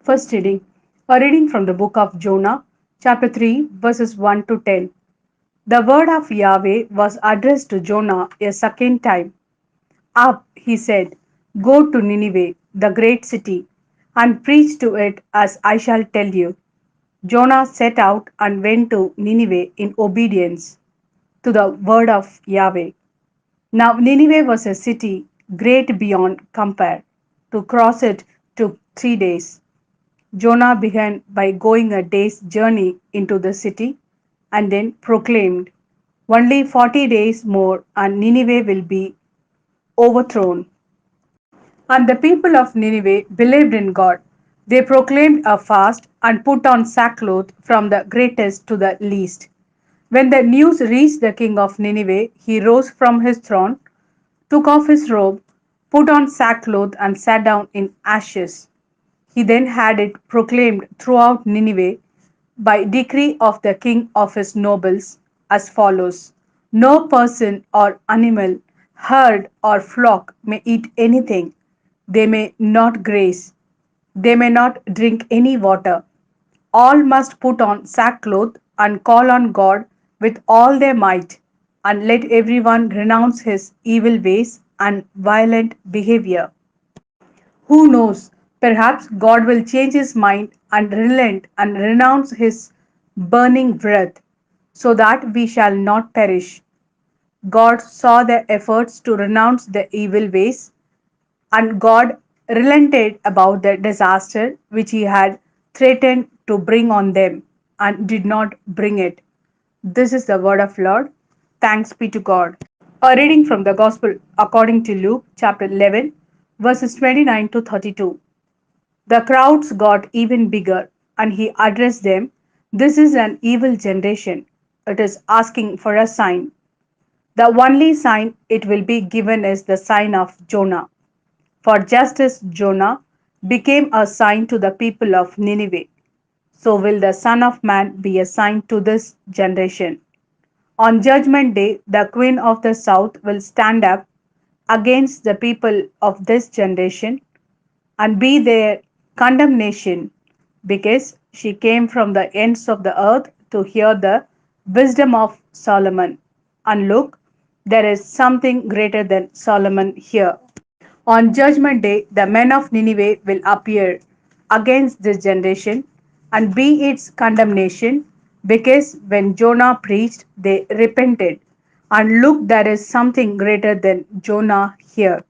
First reading. A reading from the book of Jonah, chapter 3, verses 1 to 10. The word of Yahweh was addressed to Jonah a second time. Up, he said, go to Nineveh, the great city, and preach to it as I shall tell you. Jonah set out and went to Nineveh in obedience to the word of Yahweh. Now Nineveh was a city great beyond compare. To cross it took 3 days. Jonah began by going a day's journey into the city and then proclaimed, only 40 days more and Nineveh will be overthrown. And the people of Nineveh believed in God. They proclaimed a fast and put on sackcloth from the greatest to the least. When the news reached the king of Nineveh, he rose from his throne, took off his robe, put on sackcloth, and sat down in ashes. He then had it proclaimed throughout Nineveh by decree of the king of his nobles as follows: no person or animal, herd or flock may eat anything, they may not graze, they may not drink any water. All must put on sackcloth and call on God with all their might, and let everyone renounce his evil ways and violent behavior. Who knows? Perhaps God will change his mind and relent and renounce his burning wrath, so that we shall not perish. God saw their efforts to renounce the evil ways, and God relented about the disaster which he had threatened to bring on them, and did not bring it. This is the word of Lord. Thanks be to God. A reading from the Gospel according to Luke chapter 11, verses 29 to 32. The crowds got even bigger, and he addressed them. This is an evil generation. It is asking for a sign. The only sign it will be given is the sign of Jonah. For just as Jonah became a sign to the people of Nineveh, so will the Son of Man be a sign to this generation. On Judgment Day, the Queen of the South will stand up against the people of this generation and be their condemnation, because she came from the ends of the earth to hear the wisdom of Solomon. And look, there is something greater than Solomon here. On Judgment Day, the men of Nineveh will appear against this generation and be its condemnation, because when Jonah preached, they repented. And look, there is something greater than Jonah here.